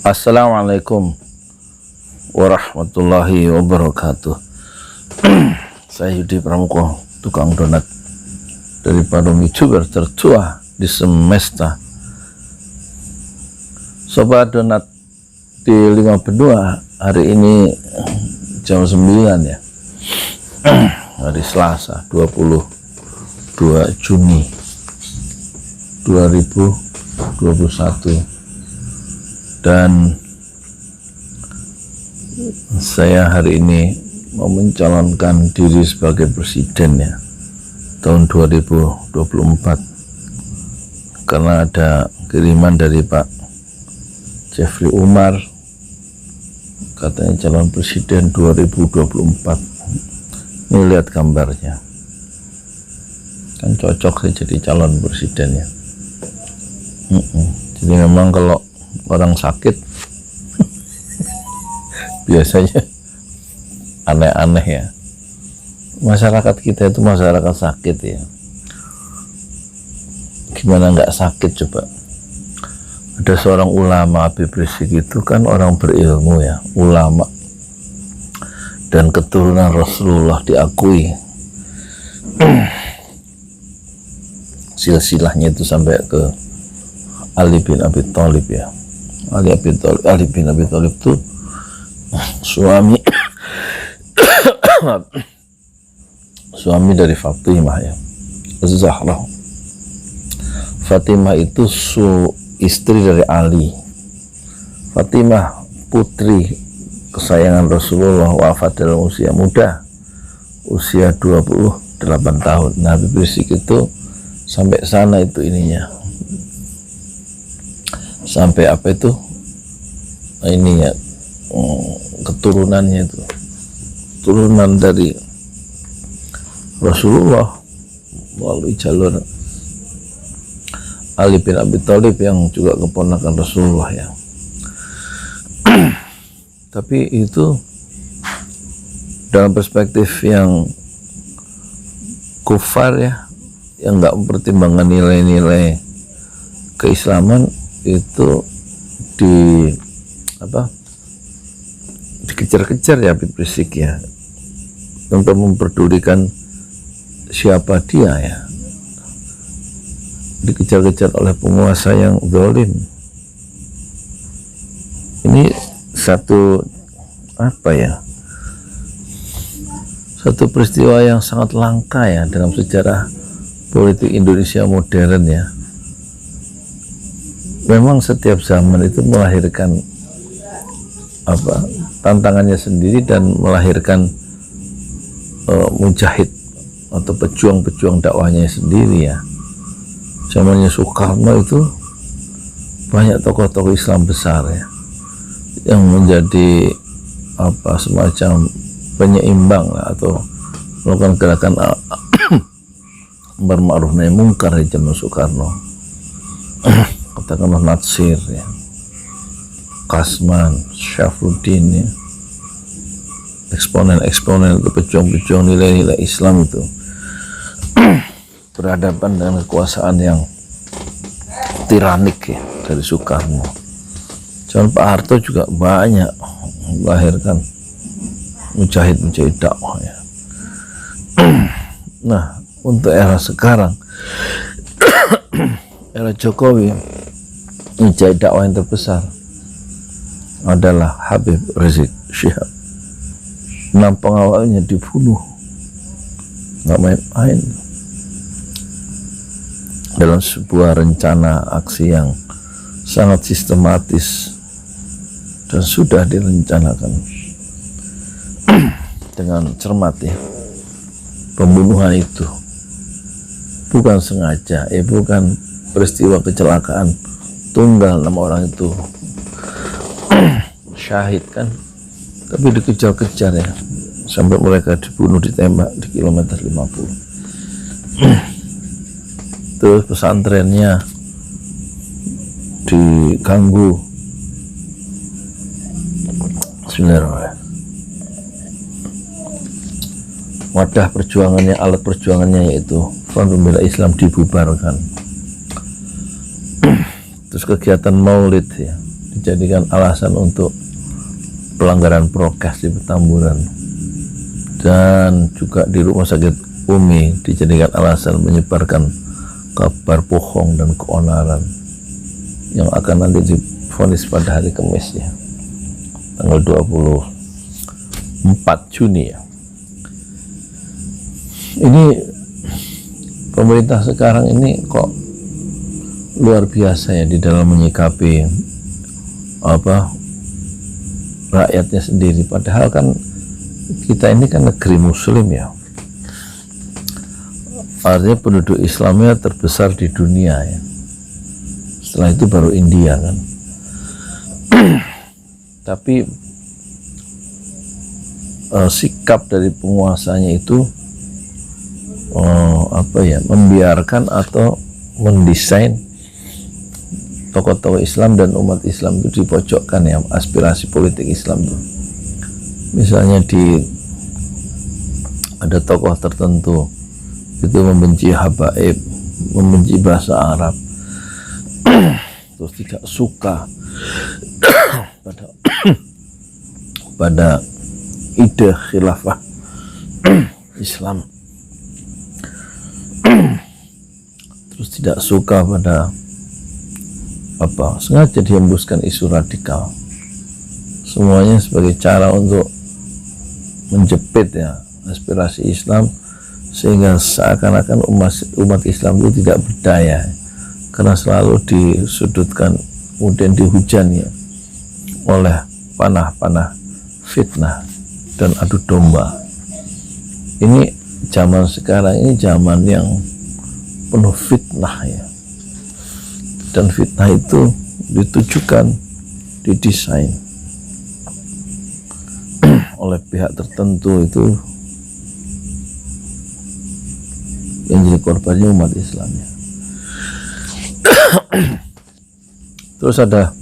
Assalamualaikum warahmatullahi wabarakatuh. Saya Yudi Pramuko, tukang donat dari para youtuber tertua di semesta. Sobat donat di 5 benua hari ini jam 9 ya, hari Selasa 22 Juni 2021. Dan saya hari ini mau mencalonkan diri sebagai presiden ya, tahun 2024, karena ada kiriman dari Pak Jeffrey Umar, katanya calon presiden 2024. Ini lihat gambarnya, kan cocok sih jadi calon presiden ya. Jadi memang kalau orang sakit biasanya aneh-aneh ya. Masyarakat kita itu masyarakat sakit ya. Gimana nggak sakit coba? Ada seorang ulama, Habib Rizik itu kan orang berilmu ya, ulama, dan keturunan Rasulullah diakui. Silsilahnya itu sampai ke Ali bin Abi Thalib ya. Ali bin Abi Thalib itu suami dari Fatimah ya, Zahra. Fatimah itu istri dari Ali. Fatimah putri kesayangan Rasulullah, wafat dalam usia muda, usia 28 tahun. Nah, Habib Rizik itu sampai sana itu ininya, sampai apa itu ininya, keturunannya itu turunan dari Rasulullah melalui jalur Ali bin Abi Thalib yang juga keponakan Rasulullah ya. Tapi itu dalam perspektif yang kufar ya, yang nggak mempertimbangkan nilai-nilai keislaman, itu dikejar-kejar ya Habib Rizik ya, tanpa memperdulikan siapa dia ya, dikejar-kejar oleh penguasa yang zalim. Ini satu peristiwa yang sangat langka ya dalam sejarah politik Indonesia modern ya. Memang setiap zaman itu melahirkan tantangannya sendiri dan melahirkan mujahid atau pejuang-pejuang dakwahnya sendiri ya. Zamannya Soekarno itu banyak tokoh-tokoh Islam besar ya, yang menjadi semacam penyeimbang atau melakukan gerakan amar ma'ruf nahi mungkar di zaman Soekarno. Katakanlah Natsir ya, Kasman, Syafruddin ya, eksponen-eksponen itu, pejuang-pejuang nilai-nilai Islam itu berhadapan dengan kekuasaan yang tiranik ya dari Soekarno. Jangan Pak Harto juga banyak melahirkan mujahid-mujahid dakwah ya. Nah, untuk era sekarang, era Jokowi, mujahid dakwah yang terbesar adalah Habib Rizik Syihab. 6 pengawalnya dibunuh, nggak main-main, dalam sebuah rencana aksi yang sangat sistematis dan sudah direncanakan dengan cermat ya. Pembunuhan itu bukan sengaja, bukan peristiwa kecelakaan tunggal, 6 orang itu syahid kan, tapi dikejar-kejar ya, sampai mereka dibunuh, ditembak di kilometer 50. Terus pesantrennya diganggu. Bismillahirrahmanirrahim. Wadah perjuangannya, alat perjuangannya yaitu Front Pembela Islam dibubarkan. Terus kegiatan maulid ya dijadikan alasan untuk pelanggaran prokes di Petamburan, dan juga di rumah sakit Umi dijadikan alasan menyebarkan kabar bohong dan keonaran yang akan nanti divonis pada hari Kamis ya, tanggal 24 Juni ya. Ini pemerintah sekarang ini kok luar biasa ya di dalam menyikapi rakyatnya sendiri, padahal kan kita ini kan negeri muslim ya, artinya penduduk Islamnya terbesar di dunia ya, setelah itu baru India kan. Tapi sikap dari penguasanya itu membiarkan atau mendesain tokoh-tokoh Islam dan umat Islam itu dipojokkan ya, aspirasi politik Islam itu. Misalnya ada tokoh tertentu itu membenci habaib, membenci bahasa Arab, terus tidak suka pada ide khilafah Islam, terus tidak suka pada sengaja dihembuskan isu radikal, semuanya sebagai cara untuk menjepit ya aspirasi Islam, sehingga seakan-akan umat Islam itu tidak berdaya karena selalu disudutkan, kemudian dihujani oleh panah-panah fitnah dan adu domba. Ini zaman sekarang ini zaman yang penuh fitnah ya, dan fitnah itu ditujukan, didesain oleh pihak tertentu itu yang jadi korbannya umat Islam ya. Terus ada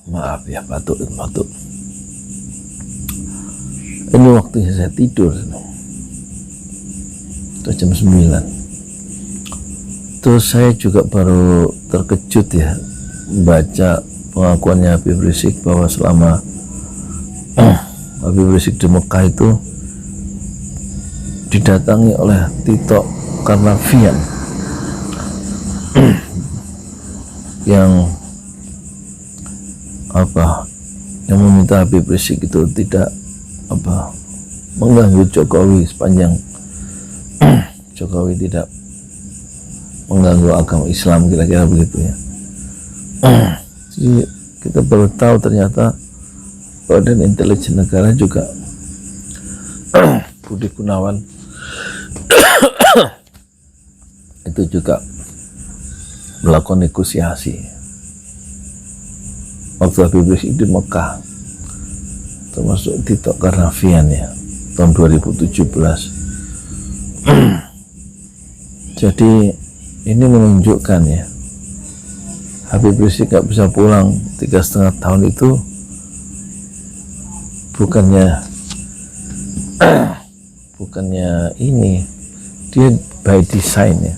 maaf ya, batuk. Ini waktunya saya tidur, itu jam 9. Terus saya juga baru terkejut ya baca pengakuannya Habib Rizik bahwa selama Habib Rizik di Mekah itu didatangi oleh Tito Karnavian yang meminta Habib Rizik itu tidak mengganggu Jokowi sepanjang Jokowi tidak mengganggu agama Islam, kira-kira begitu ya. Jadi kita baru tahu ternyata Badan Intelijen Negara juga Budi Gunawan itu juga melakukan negosiasi waktu Habib Rizik di Mekah, termasuk Tito Karnavian ya, tahun 2017. Jadi ini menunjukkan ya, Habib Rizik gak bisa pulang 3,5 tahun itu bukannya ini, dia by design ya.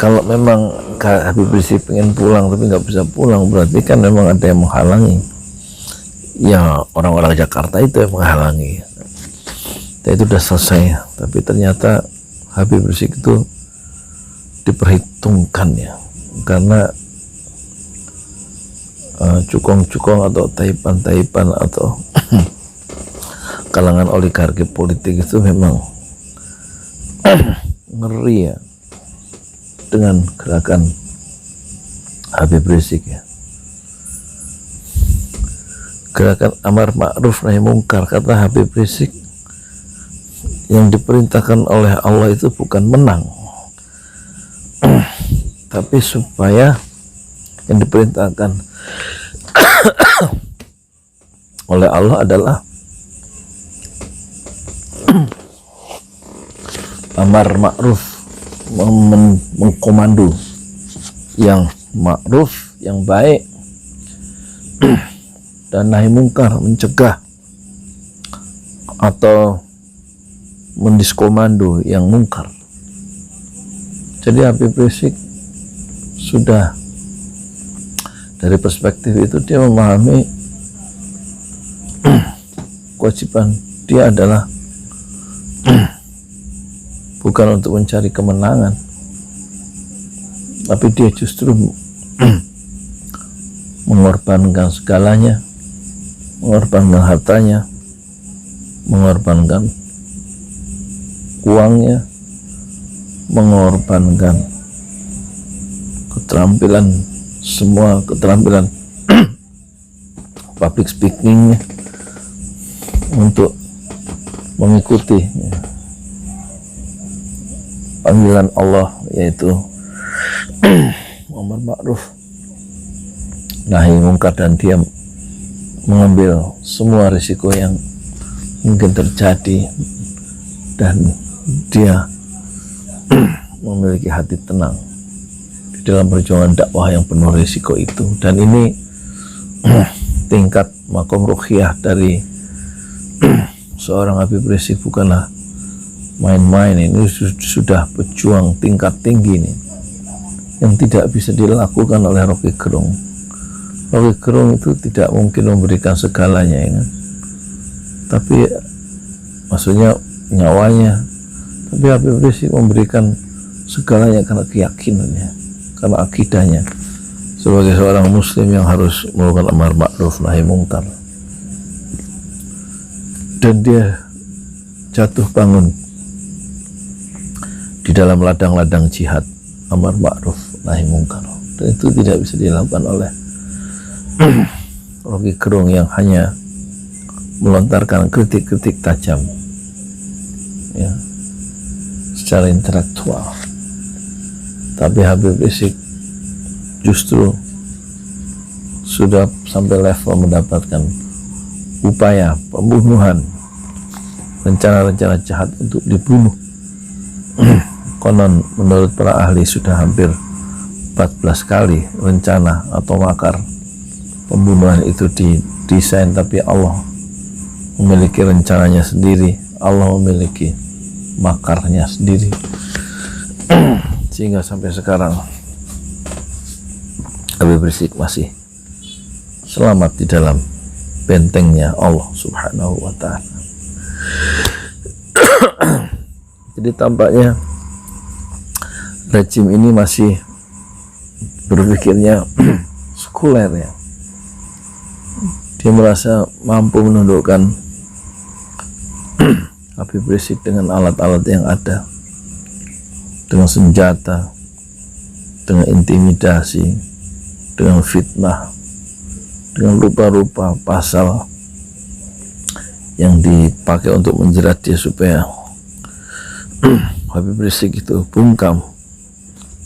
Kalau memang Habib Rizik pengen pulang tapi nggak bisa pulang, berarti kan memang ada yang menghalangi ya, orang-orang Jakarta itu yang menghalangi. Dan itu udah selesai, tapi ternyata Habib Rizik itu diperhitungkan ya, karena cukong-cukong atau taipan-taipan atau kalangan oligarki politik itu memang ngeri ya dengan gerakan Habib Rizik ya. Gerakan amar ma'ruf nahi mungkar, kata Habib Rizik, yang diperintahkan oleh Allah itu bukan menang, tapi supaya yang diperintahkan oleh Allah adalah amar ma'ruf, mengkomando yang ma'ruf, yang baik, dan nahi mungkar, mencegah atau mendiskomando yang mungkar. Jadi Habib Rizik sudah dari perspektif itu dia memahami kewajiban dia adalah bukan untuk mencari kemenangan, tapi dia justru mengorbankan segalanya, mengorbankan hartanya, mengorbankan uangnya, mengorbankan keterampilan, semua keterampilan public speakingnya untuk mengikuti panggilan Allah, yaitu amar ma'ruf nahi mungkar, dan dia mengambil semua risiko yang mungkin terjadi, dan dia memiliki hati tenang di dalam perjuangan dakwah yang penuh risiko itu. Dan ini tingkat makom ruhiyah dari seorang Habib Rizik bukanlah main-main. Ini sudah pejuang tingkat tinggi ini yang tidak bisa dilakukan oleh Rocky Gerung. Rocky Gerung itu tidak mungkin memberikan segalanya, ya kan? Tapi maksudnya nyawanya, tapi Habib Rizik memberikan segalanya karena keyakinannya, karena akidahnya sebagai seorang muslim yang harus melakukan amar ma'ruf nahi mungkar. Dan dia jatuh bangun di dalam ladang-ladang jihad amar ma'ruf nahi mungkar, dan itu tidak bisa dilakukan oleh Rocky Gerung yang hanya melontarkan kritik-kritik tajam, ya, secara intelektual. Tapi Habib Rizik justru sudah sampai level mendapatkan upaya pembunuhan, rencana-rencana jahat untuk dibunuh. Konon menurut para ahli sudah hampir 14 kali rencana atau makar pembunuhan itu didesain, tapi Allah memiliki rencananya sendiri, Allah memiliki makarnya sendiri. Sehingga sampai sekarang Habib Rizik masih selamat di dalam bentengnya Allah Subhanahu wa ta'ala. Jadi tampaknya rejim ini masih berpikirnya sekuler, ya. Dia merasa mampu menundukkan Habib Rizik dengan alat-alat yang ada, dengan senjata, dengan intimidasi, dengan fitnah, dengan rupa-rupa pasal yang dipakai untuk menjerat dia supaya Habib Rizik itu bungkam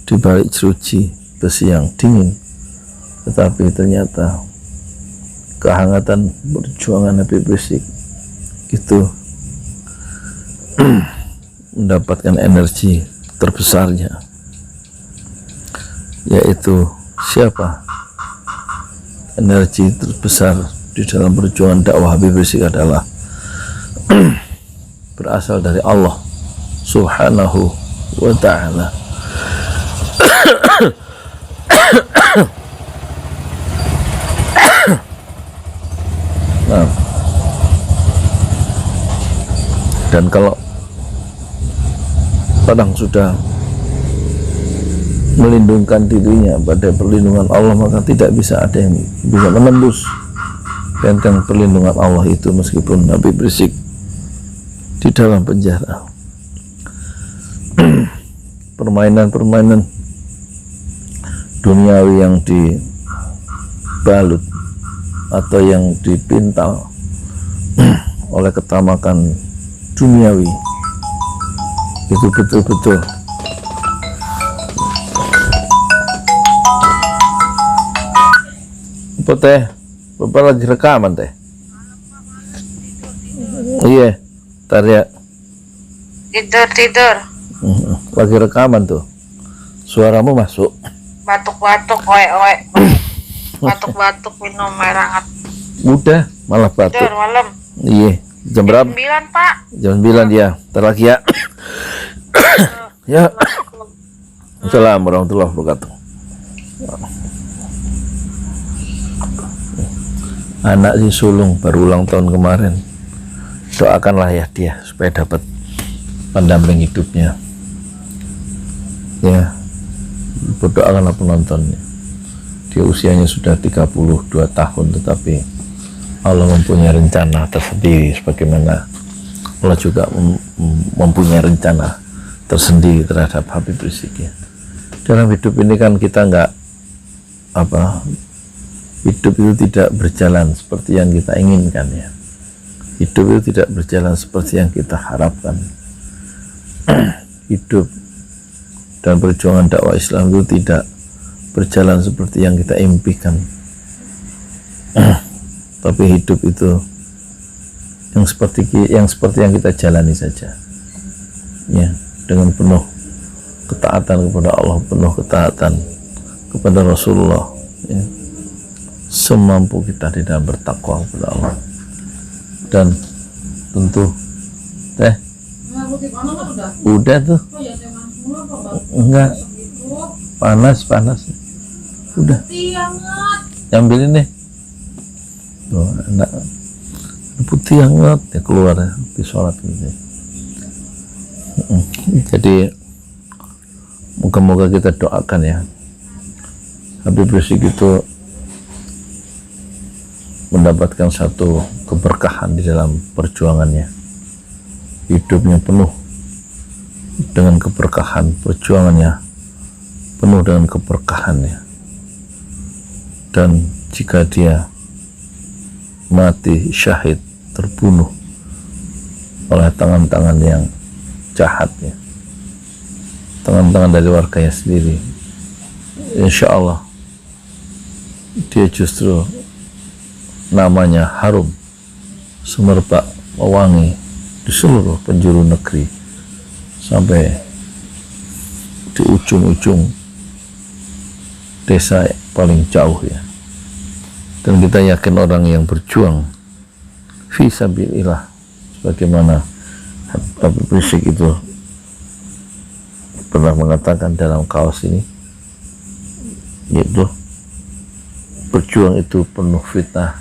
di balik jeruji besi yang dingin. Tetapi ternyata kehangatan perjuangan Habib Rizik itu mendapatkan energi terbesarnya, yaitu siapa? Energi terbesar di dalam perjuangan dakwah Habib Rizik adalah berasal dari Allah Subhanahu wa ta'ala. Nah, dan kalau orang sudah melindungkan dirinya pada perlindungan Allah, maka tidak bisa ada yang bisa menembus benteng perlindungan Allah itu, meskipun Habib Rizik di dalam penjara. Permainan-permainan duniawi yang dibalut atau yang dipintal oleh ketamakan duniawi itu betul-betul apa teh? Bapak lagi rekaman teh? Iya, tar ya. Tidur. Lagi rekaman tuh. Suaramu masuk. Batuk-batuk, oe. Batuk-batuk minum air hangat. Udah, malah batuk. Tidur malam. Iya. Jam berapa? 9 Pak. Jam 9 ya. Ntar lagi ya. Ya. Assalamualaikum warahmatullahi wabarakatuh. Anak si sulung baru ulang tahun kemarin. Doakanlah ya dia supaya dapat pendamping hidupnya. Ya. Berdoakanlah penontonnya. Dia usianya sudah 32 tahun, tetapi Allah mempunyai rencana tersendiri, sebagaimana Allah juga mempunyai rencana tersendiri terhadap Habib Rizik ya. Dalam hidup ini kan kita hidup itu tidak berjalan seperti yang kita inginkan ya. Hidup itu tidak berjalan seperti yang kita harapkan. Hidup dan perjuangan dakwah Islam itu tidak berjalan seperti yang kita impikan. Tapi hidup itu yang seperti yang kita jalani saja ya, dengan penuh ketaatan kepada Allah, penuh ketaatan kepada Rasulullah ya. Semampu kita di dalam bertakwa kepada Allah. Dan tentu udah tuh enggak panas udah ambilin deh tuh, enak putih hangat ya, keluar ya di sholat gitu. Jadi moga-moga kita doakan ya Habib Rizik itu mendapatkan satu keberkahan di dalam perjuangannya. Hidupnya penuh dengan keberkahan, perjuangannya penuh dengan keberkahannya. Dan jika dia mati syahid, terbunuh oleh tangan-tangan yang jahat ya, tangan-tangan dari warganya sendiri, insya Allah dia justru namanya harum semerbak mewangi di seluruh penjuru negeri sampai di ujung-ujung desa paling jauh ya. Dan kita yakin orang yang berjuang fi sabilillah sebagaimana Habib Rizik itu pernah mengatakan dalam kaos ini, yaitu berjuang itu penuh fitnah,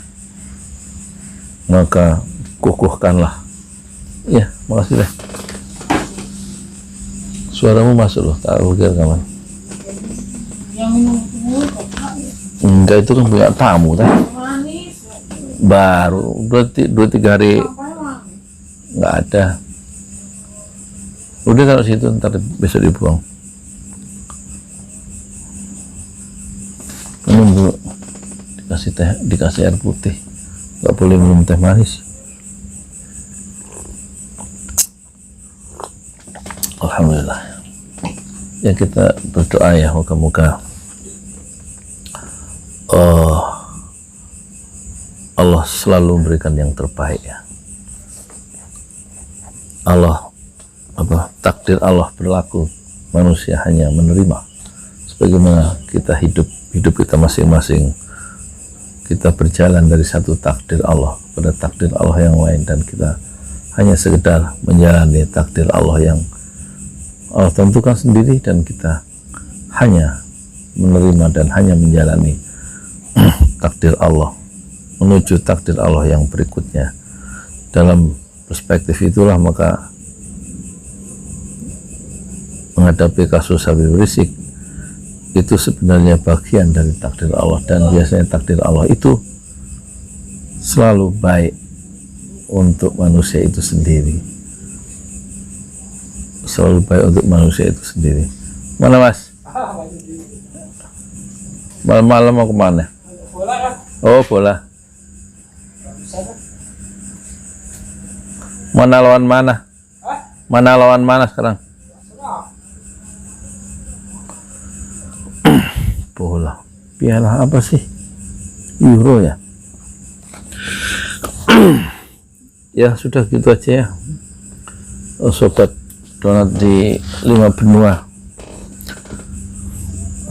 maka kukuhkanlah. Ya, makasih deh. Suaramu masuk loh, tak pikir kawan. Enggak, itu kan punya tamu kan? Baru 2-3 hari nggak ada. Udah taruh situ, ntar besok dibuang. Minum dulu, dikasih air putih, nggak boleh minum teh manis. Alhamdulillah ya, kita berdoa ya, moga-moga Allah selalu memberikan yang terbaik ya. Takdir Allah berlaku, manusia hanya menerima sebagaimana kita hidup kita masing-masing. Kita berjalan dari satu takdir Allah pada takdir Allah yang lain, dan kita hanya sekedar menjalani takdir Allah yang Allah tentukan sendiri, dan kita hanya menerima dan hanya menjalani takdir Allah menuju takdir Allah yang berikutnya. Dalam perspektif itulah maka menghadapi kasus Habib Rizik itu sebenarnya bagian dari takdir Allah, dan biasanya takdir Allah itu selalu baik untuk manusia itu sendiri, selalu baik untuk manusia itu sendiri. Mana Mas? Malam-malam mau kemana? Oh, bola. Mana lawan mana? Mana lawan mana sekarang? Bola. Piala apa sih? Euro ya? Ya sudah gitu aja ya. Sobat donat di 5 benua.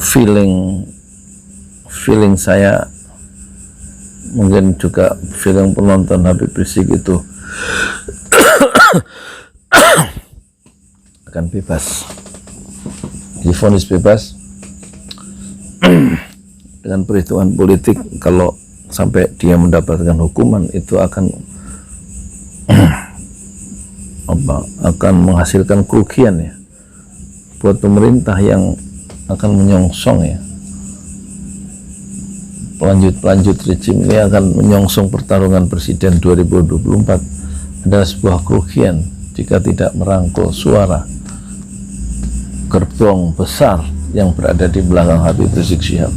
Feeling saya, mungkin juga feeling penonton Habib Rizik itu akan bebas, divonis bebas dengan perhitungan politik. Kalau sampai dia mendapatkan hukuman, itu akan akan menghasilkan kerugian ya buat pemerintah yang akan menyongsong ya. Pelanjut rejim ini akan menyongsong pertarungan presiden 2024 adalah sebuah kerugian jika tidak merangkul suara gerbong besar yang berada di belakang Habib Rizik Syihab.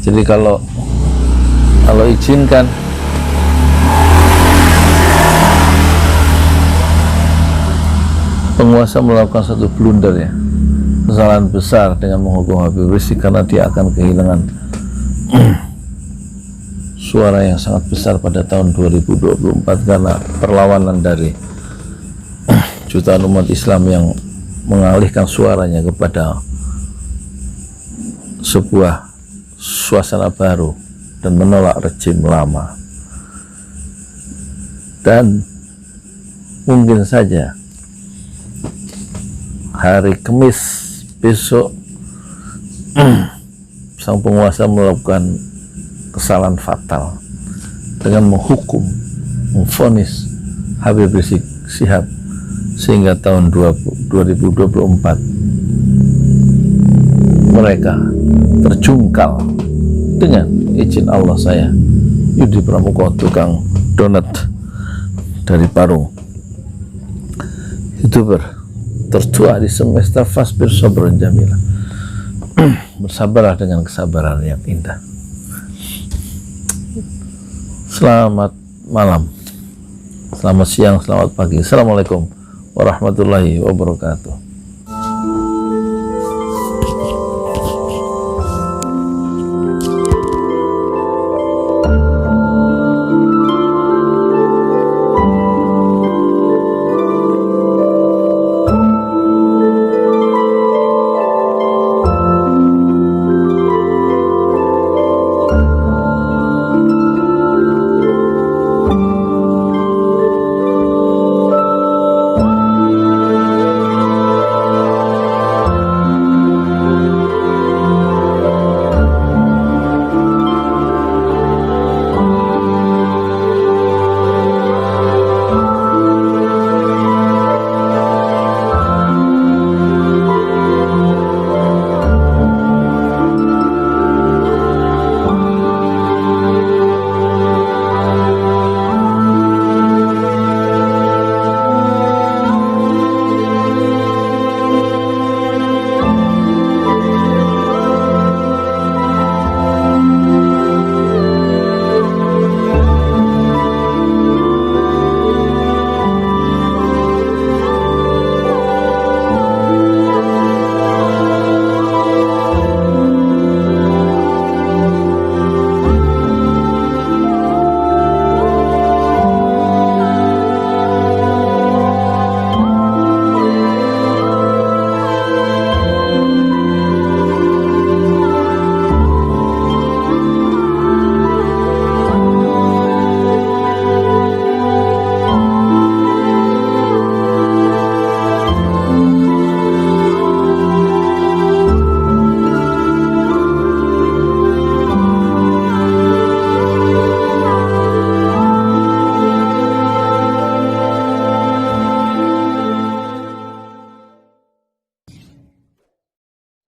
Jadi kalau izinkan, penguasa melakukan satu blunder ya, kesalahan besar dengan menghukum Habib Rizik, karena dia akan kehilangan suara yang sangat besar pada tahun 2024 karena perlawanan dari jutaan umat Islam yang mengalihkan suaranya kepada sebuah suasana baru dan menolak rejim lama. Dan mungkin saja hari Kamis besok sang penguasa melakukan kesalahan fatal dengan memvonis Habib Rizik Syihab sehingga tahun 2024 mereka terjungkal dengan izin Allah. Saya Yudi Pramuko, tukang donat dari Parung, YouTuber tertua di semesta, fasbir sabran jamila. Bersabarlah dengan kesabaran yang indah. Selamat malam, selamat siang, selamat pagi. Assalamualaikum warahmatullahi wabarakatuh.